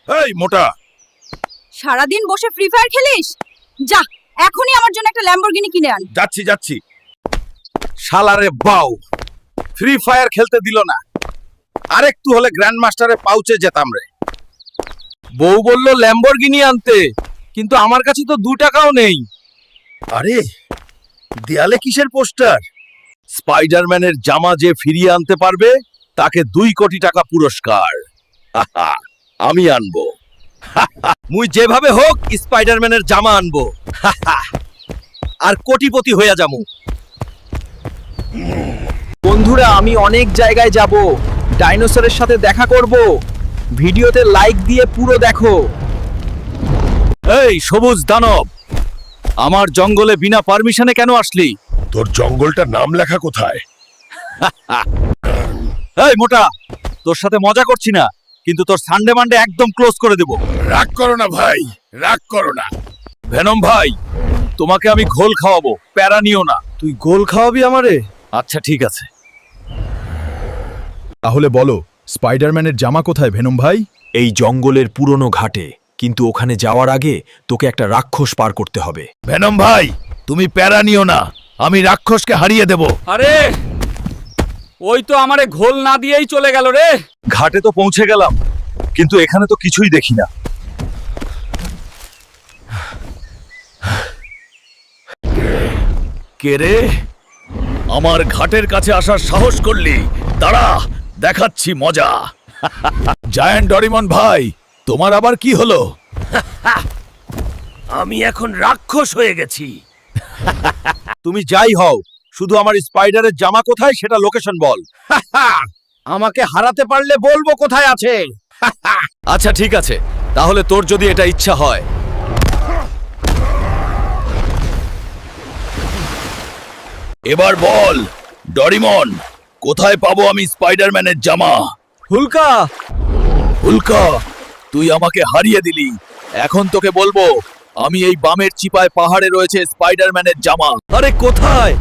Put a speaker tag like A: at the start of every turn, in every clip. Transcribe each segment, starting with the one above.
A: এই মোটা,
B: সারাদিন বসে ফ্রি ফায়ার খেলিস? যা, এখনই আমার জন্য একটা ল্যাম্বরগিনি কিনে আন।
A: যাচ্ছি যাচ্ছি। শালারে বাউ, ফ্রি ফায়ার খেলতে দিল না। আরেকটু হলে গ্র্যান্ড মাস্টারে পাউচে যেতাম রে। বউ বলল ল্যাম্বরগিনি আনতে, কিন্তু আমার কাছে তো 2 টাকাও নেই। আরে দেয়ালে কিসের পোস্টার? স্পাইডারম্যানের জামা যে ফিরিয়ে আনতে পারবে তাকে 2 কোটি টাকা পুরস্কার। আমি আনবো। মুই যেভাবে হোক স্পাইডারম্যানের জামা আনবো, আর কোটিপতি হইয়া যামু।
C: বন্ধুরা, আমি অনেক জায়গায় যাব, ডাইনোসরের সাথে দেখা করব। ভিডিওতে লাইক দিয়ে পুরো দেখো।
A: এই সবুজ দানব, আমার জঙ্গলে বিনা পারমিশনে কেন আসলি?
D: তোর জঙ্গলটার নাম লেখা কোথায়?
A: এই মোটা, তোর সাথে মজা করছি না, কিন্তু তোর সানডে মানডে একদম ক্লোজ করে দেব।
D: রাগ করো না ভাই, রাগ করো না।
A: ভেনম ভাই, তোমাকে আমি ঘোল খাওয়াবো, প্যারা নিও না।
C: তুই গোল খাওয়াবি আমারে?
A: আচ্ছা ঠিক আছে।
E: তাহলে বলো, স্পাইডারম্যানের জামা কোথায় ভেনম ভাই?
F: এই জঙ্গলের পুরনো ঘাটে, কিন্তু ওখানে যাওয়ার আগে তোকে একটা রাক্ষস পার করতে হবে।
A: ভেনম ভাই, তুমি প্যারা নিও না, আমি রাক্ষসকে হারিয়ে দেব।
C: আরে, ওই তো আমারে ঘোল না দিয়েই চলে গেল রে।
A: ঘাটে তো পৌঁছে গেলাম, কিন্তু এখানে তো কিছুই দেখি না। কে রে? আমার ঘাটের কাছে আসার সাহস করলি? দাঁড়া, দেখাচ্ছি মজা। জায়ান্ট ডরিমন ভাই, তোমার আবার কি হলো?
F: আমি এখন রাক্ষস হয়ে গেছি।
A: তুমি যাই হও, শুধু আমার স্পাইডারের জামা কোথায় সেটা লোকেশন বল। আমাকে হারাতে পারলে বলবো কোথায় আছে। আচ্ছা ঠিক আছে, তাহলে তোর যদি এটা ইচ্ছা হয়। এবার বল ডরিমন, কোথায় পাবো আমি স্পাইডারম্যানের জামা?
C: হুলকা,
A: হুলকা, তুই আমাকে হারিয়ে দিলি। এখন তোকে বলবো, আমি এই বামের চিপায় পাহাড়ে রয়েছে স্পাইডারম্যানের জামা। আরে কোথায়?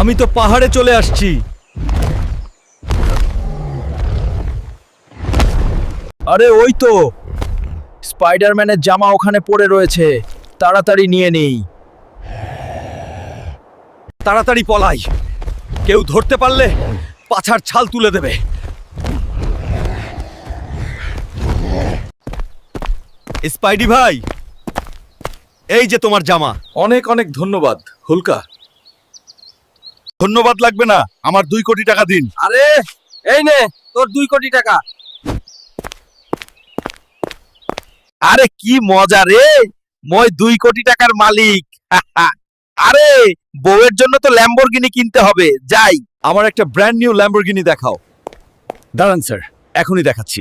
A: আমি তো পাহাড়ে চলে আসছি।
C: আরে ওই তো স্পাইডারম্যানের জামা ওখানে পড়ে রয়েছে, তাড়াতাড়ি নিয়ে নেই।
A: তাড়াতাড়ি পলাই, কেউ ধরতে পারলে পাছার ছাল তুলে দেবে। স্পাইডি ভাই, এই যে তোমার জামা। অনেক অনেক ধন্যবাদ হুলকা। ধন্যবাদ লাগবে না, আমার 2 কোটি টাকা দিন।
C: আরে এই নে তোর 2 কোটি টাকা।
A: আরে কি মজা রে, মই 2 কোটি টাকার মালিক। আরে বউয়ের জন্য তো ল্যাম্বরগিনি কিনতে হবে, যাই। আমার একটা ব্র্যান্ড নিউ ল্যাম্বরগিনি দেখাও। দাঁড়ান স্যার, এখনই দেখাচ্ছি।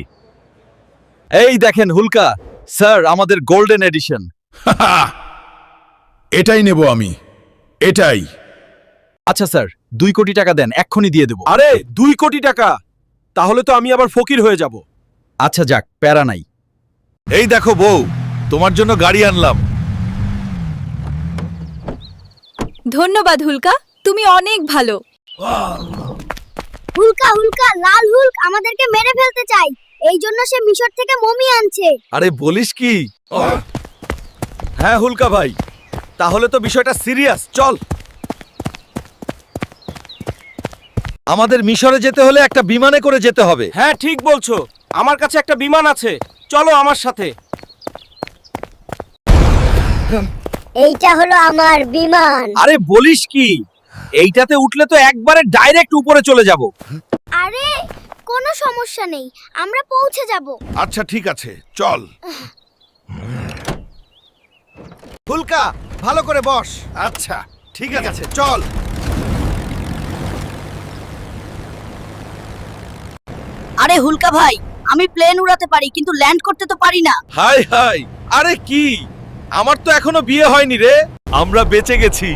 A: এই দেখেন হুলকা স্যার, আমাদের গোল্ডেন এডিশন।
D: এটাই নেব আমি, এটাই।
A: আচ্ছা স্যার, 2 কোটি টাকা দেন, এক্ষুনি দিয়ে দেব।
C: আরে 2 কোটি টাকা? তাহলে তো আমি আবার ফকির হয়ে যাব।
A: আচ্ছা যাক, প্যারা নাই। এই দেখো বউ, তোমার জন্য গাড়ি আনলাম।
B: ধন্যবাদ হুলকা, তুমি অনেক ভালো।
G: হুলকা হুলকা, লাল হুলক আমাদেরকে মেরে ফেলতে চাই, এই জন্য সে মিশর থেকে মমি আনছে।
A: আরে বলিস কি? হ্যাঁ হুলকা ভাই, তাহলে তো বিষয়টা সিরিয়াস। চল, আমাদের মিশরে যেতে হলে একটা বিমানে করে যেতে হবে।
C: হ্যাঁ ঠিক বলছো, আমার কাছে একটা বিমান আছে, চলো আমার সাথে।
G: এইটা হলো আমার বিমান।
A: আরে বলিস কি, এইটাতে উঠলে তো একবারে ডাইরেক্ট উপরে চলে যাব।
G: আরে কোনো সমস্যা নেই, আমরা পৌঁছে যাব।
D: আচ্ছা ঠিক আছে, চল।
A: হুলকা, ভালো করে বস।
D: আচ্ছা ঠিক আছে, চল।
B: আরে হুলকা ভাই, আমি প্লেন উড়াতে পারি, কিন্তু ল্যান্ড করতে তো পারি না।
A: হাই হাই, আরে কি, আমার তো এখনো বিয়ে হয়নি রে। আমরা বেঁচে গেছি।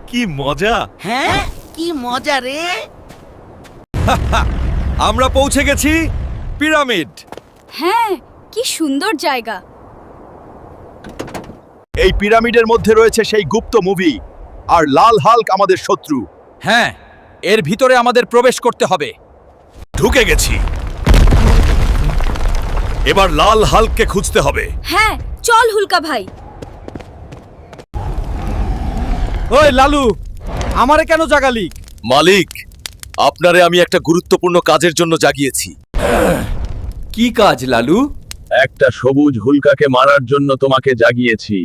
A: কি মজা।
H: হ্যাঁ, কি মজা রে।
A: আমরা পৌঁছে গেছি পিরামিড।
B: হ্যাঁ, কি সুন্দর জায়গা।
E: এই পিরামিডের মধ্যে রয়েছে সেই গুপ্ত মুভি, আর লাল হাল্ক আমাদের শত্রু।
C: হ্যাঁ, এর ভিতরে আমাদের প্রবেশ করতে হবে।
A: ঢুকে গেছি।
E: এবার লাল হাল্ককে খুঁজতে হবে।
B: হ্যাঁ চল হুলকা ভাই।
C: ওই লালু, আমারে কেন জাগালি?
E: মালিক, আপনারে আমি একটা গুরুত্বপূর্ণ কাজের জন্য জাগিয়েছি।
C: কি কাজ লালু?
E: একটা সবুজ হুলকাকে মারার জন্য তোমাকে জাগিয়েছি।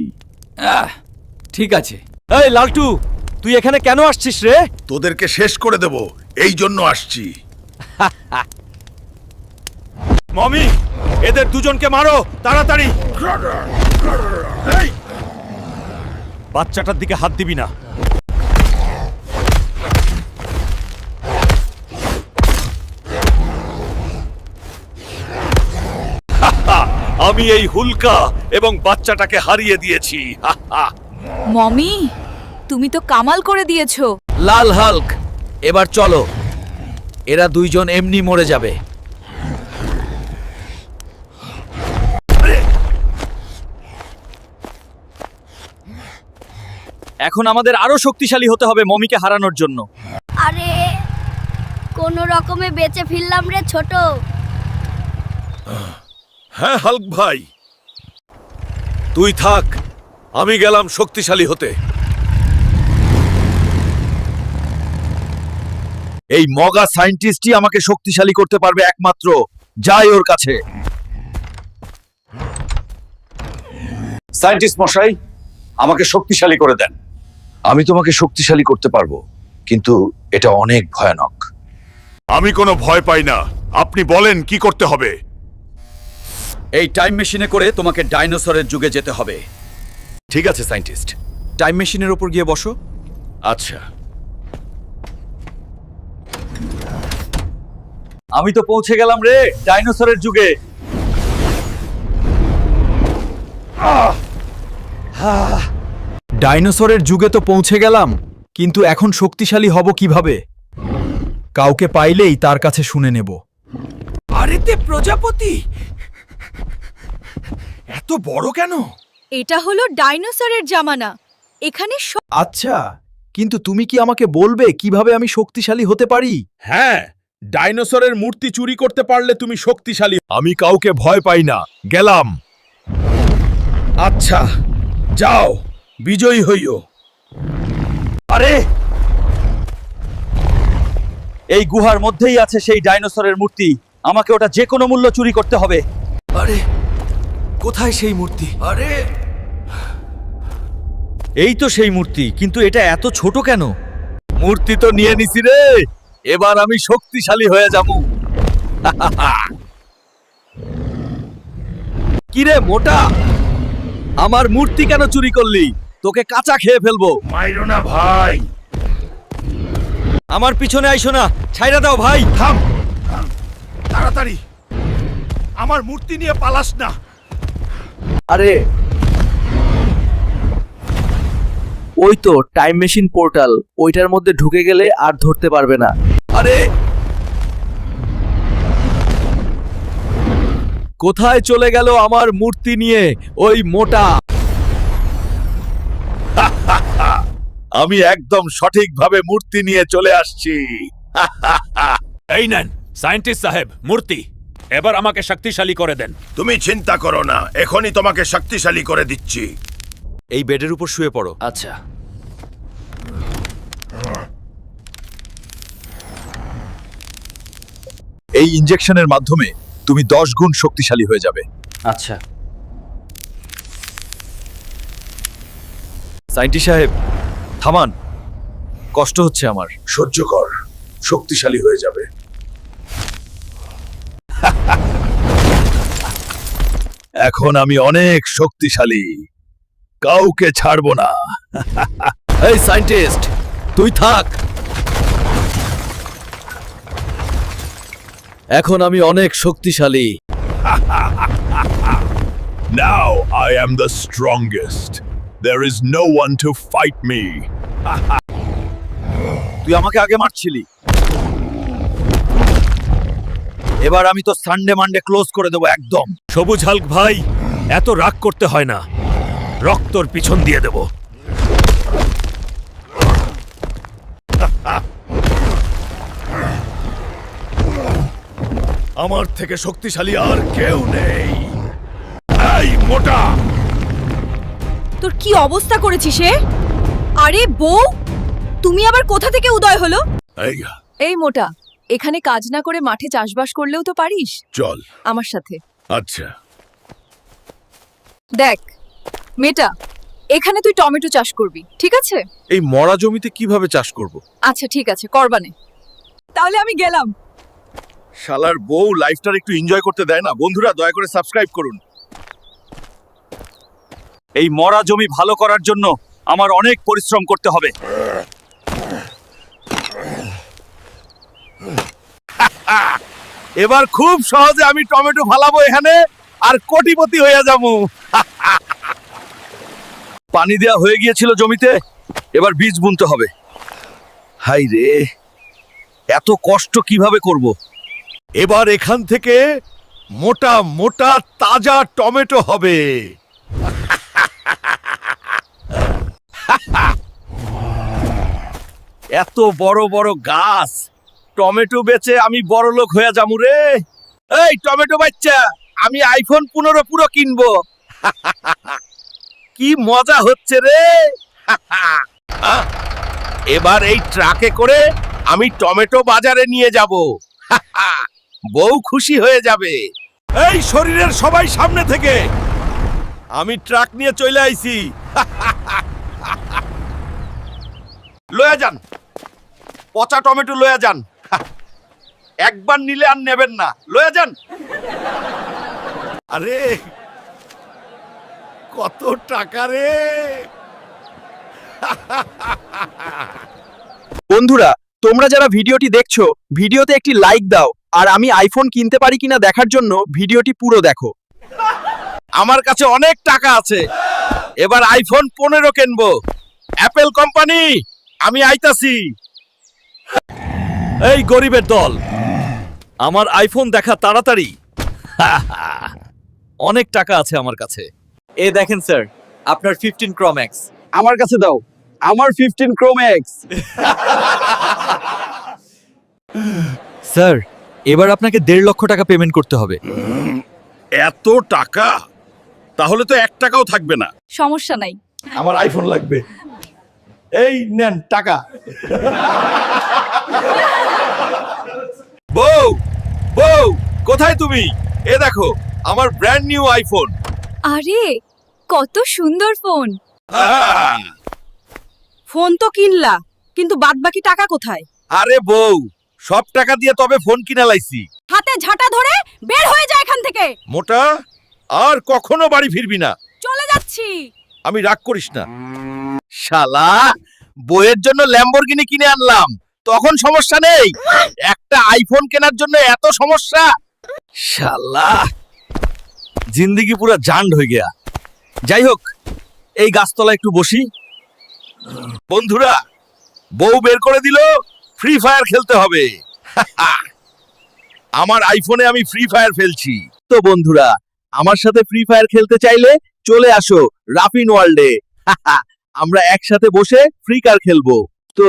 C: ঠিক আছে। এই লালটু, তুই এখানে কেন আসছিস রে?
D: তোদেরকে শেষ করে দেব, এই জন্য আসছি।
E: মমি, এদের দুজনকে মারো তাড়াতাড়ি।
D: এই,
E: বাচ্চাটার দিকে হাত দিবি না। আমি এই হুলকা এবং বাচ্চাটাকে হারিয়ে দিয়েছি।
B: মমি তুমি তো কামাল করে দিয়েছো।
C: লাল হাল্ক, এবার চলো, এরা দুইজন এমনি মরে যাবে। এখন আমাদের আরো শক্তিশালী হতে হবে মমিকে হারানোর জন্য।
G: আরে কোন রকমে বেঁচে ফিরলাম রে ছোট।
E: হ্যাঁ হাল্ক ভাই, তুই থাক, আমি গেলাম শক্তিশালী হতে।
A: এই মগা সায়েন্টিস্টই আমাকে শক্তিশালী করতে পারবে একমাত্র। যাই ওর কাছে। সায়েন্টিস্ট মশাই, আমাকে শক্তিশালী করে দেন। আমি তোমাকে শক্তিশালী করতে পারবো, কিন্তু এটা অনেক ভয়ানক।
D: আমি কোনো ভয় পাই না, আপনি বলেন কি করতে হবে।
A: এই টাইম মেশিনে করে তোমাকে ডাইনোসরের যুগে যেতে হবে।
E: ঠিক আছে সায়েন্টিস্ট।
A: টাইম মেশিনের উপর গিয়ে বসো।
E: আচ্ছা,
A: আমি তো পৌঁছে গেলাম রে ডাইনোসরের যুগে।
F: ডাইনোসরের যুগে তো পৌঁছে গেলাম, কিন্তু এখন শক্তিশালী হব কিভাবে? কাউকে পাইলেই তার কাছে শুনে নেব।
E: আরে তে প্রজাপতি, এত বড় কেন?
B: এটা হলো ডাইনোসরের জামানা। এখানে
F: আচ্ছা, কিন্তু তুমি কি আমাকে বলবে কিভাবে আমি শক্তিশালী হতে পারি?
D: হ্যাঁ, ডাইনোসরের মূর্তি চুরি করতে পারলে তুমি শক্তিশালী।
E: আমি কাউকে ভয় পাই না, গেলাম।
D: আচ্ছা, যাও, বিজয়ী হইও।
A: আরে এই গুহার মধ্যেই আছে সেই ডাইনোসরের মূর্তি। আমাকে ওটা যে কোনো মূল্য চুরি করতে হবে।
E: আরে কোথায় সেই মূর্তি? আরে
A: এই তো সেই মূর্তি, কিন্তু এটা এত ছোট কেন? মূর্তি তো নিয়ে নিছি রে, এবার আমি শক্তিশালী হয়ে যাব। কিরে মোটা, আমার মূর্তি কেন চুরি করলি? তোকে কাঁচা খেয়ে ফেলবো।
D: মাইরো না ভাই।
A: আমার পিছনে আইসো না, ছাইরা দাও ভাই।
D: থাম, তাড়াতাড়ি, আমার মূর্তি নিয়ে পালাস না।
C: আরে ওই তো টাইম মেশিন পোর্টাল, ওইটার মধ্যে ঢুকে গেলে আর ধরতে পারবে না।
A: আরে কোথায় চলে গেল আমার মূর্তি নিয়ে ওই মোটা?
E: আমি একদম সঠিকভাবে মূর্তি নিয়ে চলে আসছি। এই নেন সায়েন্টিস্ট সাহেব, মূর্তি। এবার আমাকে শক্তিশালী করে দেন।
D: তুমি চিন্তা করো না, এখনই তোমাকে শক্তিশালী করে দিচ্ছি।
A: এই বেডের উপর শুয়ে পড়ো।
C: আচ্ছা,
A: এই ইনজেকশনের মাধ্যমে তুমি 10 গুণ শক্তিশালী হয়ে যাবে।
C: আচ্ছা।
A: সায়েন্টিস্ট সাহেব, থামান, কষ্ট হচ্ছে আমার।
D: সহ্য কর, শক্তিশালী হয়ে যাবে।
A: এখন আমি অনেক শক্তিশালী, কাউকে ছাড়বো না। এই সায়েন্টিস্ট, তুই থাক। এখন আমি অনেক শক্তিশালী।
E: Now I am the strongest. There is no one to fight me.
A: তুই আমাকে আগে মারছিলি, এবার আমি তো সানডে মানডে ক্লোজ করে দেবো একদম।
E: সবুজ হাল্ক ভাই, এত রাগ করতে হয় না, রক্তর পিছন দিয়ে দেব। আমার থেকে শক্তিশালী আর কেউ নেই। এই মোটা,
B: তোর কি অবস্থা করেছিস সে? আরে বউ, তুমি আবার কোথা থেকে উদয় হলো?
E: এই
B: এই মোটা, এখানে কাজ না করে মাঠে চাষবাস করলেও তো পারিস।
E: চল।
B: আমার সাথে
E: আচ্ছা,
B: দেখ মেটা, এখানে তুই টমেটো চাষ করবি, ঠিক আছে?
A: এই মরা জমিতে কিভাবে চাষ করব?
B: আচ্ছা ঠিক আছে, করবানে। তাহলে আমি গেলাম।
A: শালার বউ লাইফটার একটু এনজয় করতে দেয় না। বন্ধুরা দয়া করে সাবস্ক্রাইব করুন। এই মরা জমি ভালো করার জন্য আমার অনেক পরিশ্রম করতে হবে। এবার খুব সহজে আমি টমেটো ফালাবো এখানে, আর কোটিপতি হয়ে যাবো। পানি দেওয়া হয়ে গিয়েছিল জমিতে, এবার বীজ বুনতে হবে। হাই রে, এত কষ্ট কিভাবে করব? এবার এখান থেকে মোটা মোটা তাজা টমেটো হবে। এত বড় বড় গাছ, টমেটো বেচে আমি বড় লোক হয়ে যামু রে। এই টমেটো বাচ্চা, আমি আইফোন 15 পুরো কিনবো। কি মজা হচ্ছে রে। এবার এই ট্রাকে করে আমি টমেটো বাজারে নিয়ে যাব। বউ খুশি হয়ে যাবে। এই শরীরের সবাই সামনে থেকে, আমি ট্রাক নিয়ে চলে আইছি। লয়া যান, পচা টমেটো লয়া যান। একবার নিলে আর নেবেন না, লয়া যান। আরে কত টাকা রে।
C: বন্ধুরা, তোমরা যারা ভিডিওটি দেখছো, ভিডিওতে একটি লাইক দাও, আর আমি আইফোন কিনতে পারি কিনা দেখার জন্য ভিডিওটি পুরো দেখো।
A: আমার কাছে অনেক টাকা আছে, এবার আইফোন 15 কিনবো। অ্যাপেল কোম্পানি, আমি আইতাছি। এই গরিবের দল, আমার আইফোন দেখা তাড়াতাড়ি। অনেক টাকা আছে আমার কাছে।
C: এ দেখেন স্যার, আপনার 15 Pro Max।
A: আমার কাছে দাও, আমার 15 Pro Max।
F: স্যার, এবার আপনাকে 1.5 লক্ষ টাকা পেমেন্ট করতে হবে।
A: এত টাকা? তাহলে তো 1 টাকাও থাকবে না।
B: সমস্যা নাই।
A: আমার আইফোন লাগবে। এই নেন টাকা। বউ, বউ, কোথায় তুমি? এ দেখো আমার ব্র্যান্ড নিউ আইফোন।
B: আরে কত সুন্দর ফোন। ফোন তো কিনলা, কিন্তু বাদবাকি টাকা কোথায়?
A: আরে বউ, সব টাকা দিয়ে তবে ফোন কিনা লাইছি।
B: হাতে ঝাঁটা ধরে বের হয়ে যায় এখান থেকে।
A: মোটা, আর কখনো বাড়ি ফিরবি না।
B: চলে যাচ্ছি।
A: আমি রাগ করিস না। শালা, বইয়ের জন্য ল্যাম্বরগিনি কিনে আনলাম, তখন সমস্যা নেই। একটা আইফোন কেনার জন্য এত সমস্যা। শালা, জিন্দেগি পুরা জান্ড হয়ে গিয়া। যাই হোক, এই গাছতলা একটু বসি। বন্ধুরা, বউ বের করে দিল, ফ্রি ফায়ার খেলতে হবে। আমার আইফোনে আমি ফ্রি ফায়ার ফেলছি। তো বন্ধুরা, আমার সাথে ফ্রি ফায়ার খেলতে চাইলে চলে আসো রাফিন ওয়ার্ল্ডে। আমরা একসাথে বসে ফ্রি কার খেলবো।
C: তো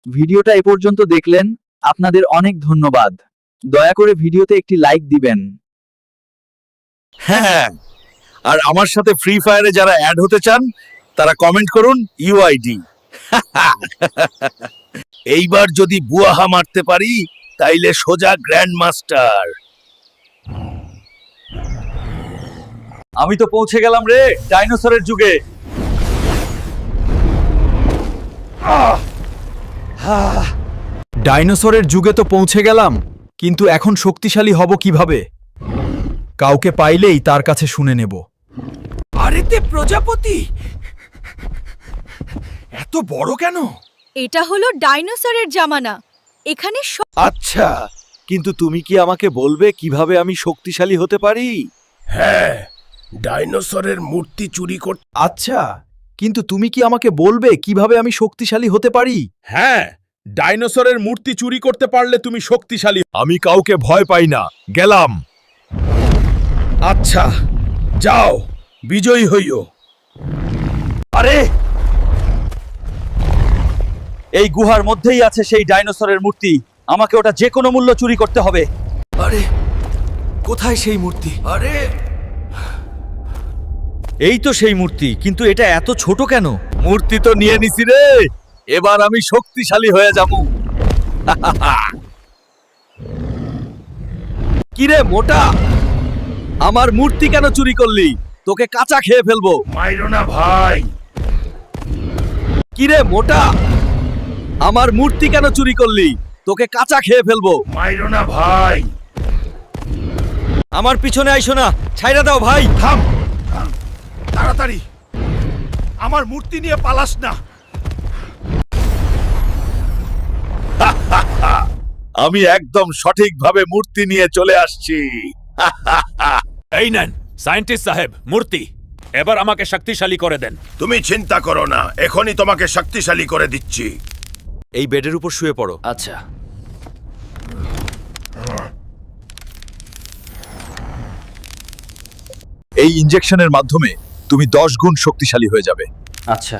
C: ভিডিওটা এ পর্যন্ত দেখলেন, আপনাদের অনেক ধন্যবাদ। দয়া করে ভিডিওতে একটি লাইক দিবেন।
A: হ্যাঁ, আর আমার সাথে ফ্রি ফায়ারে যারা অ্যাড হতে চান তারা কমেন্ট করুন ইউআইডি। এইবার যদি বুয়াহা মারতে পারি তাইলে সোজা গ্র্যান্ড মাস্টার।
F: আমি তো পৌঁছে গেলাম রে ডাইনোসরের যুগে। ডাইনোসরের যুগে তো পৌঁছে গেলাম, কিন্তু এখন শক্তিশালী হব কিভাবে? কাউকে পাইলেই তার কাছে শুনে নেব।
D: আরে তে প্রজাপতি, এত বড় কেন?
B: এটা হলো ডাইনোসরের জামানা। এখানে
A: আচ্ছা, কিন্তু তুমি কি আমাকে বলবে কিভাবে আমি শক্তিশালী হতে পারি?
D: হ্যাঁ, ডাইনোসরের মূর্তি চুরি করতে।
F: আচ্ছা, কিন্তু তুমি কি আমাকে বলবে কিভাবে আমি শক্তিশালী হতে পারি?
D: হ্যাঁ, ডাইনোসরের মূর্তি চুরি করতে পারলে তুমি শক্তিশালী।
A: আমি কাউকে ভয় পাই না, গেলাম।
D: আচ্ছা, যাও, বিজয়ী হইও।
A: আরে, এই গুহার মধ্যেই আছে সেই ডাইনোসরের মূর্তি। আমাকে ওটা যে কোনো মূল্য চুরি করতে হবে। আরে
F: কোথায় সেই মূর্তি? আরে এই তো সেই মূর্তি, কিন্তু এটা এত ছোট কেন?
A: মূর্তি তো নিয়ে নিছি রে, এবার আমি শক্তিশালী হয়ে যাব। কিরে মোটা, আমার মূর্তি কেন চুরি করলি? তোকে কাঁচা খেয়ে ফেলবো।
E: মাইরো না ভাই।
A: কিরে মোটা, আমার মূর্তি কেন চুরি করলি? তোকে কাঁচা খেয়ে ফেলবো।
E: মাইরো না ভাই।
F: আমার পিছনে আইসো না, ছাইরা দাও ভাই।
E: থাম, তাড়াতাড়ি, আমার মূর্তি নিয়ে পালাস না। আমি একদম সঠিকভাবে মূর্তি নিয়ে চলে আসছি। এই নেন সায়েন্টিস্ট সাহেব, মূর্তি। এবার আমাকে শক্তিশালী করে দেন।
I: তুমি চিন্তা করো না, এখনই তোমাকে শক্তিশালী করে দিচ্ছি।
F: এই বেডের উপর শুয়ে পড়ো।
C: আচ্ছা।
A: এই ইনজেকশনের মাধ্যমে তুমি 10 গুণ শক্তিশালী হয়ে যাবে।
C: আচ্ছা।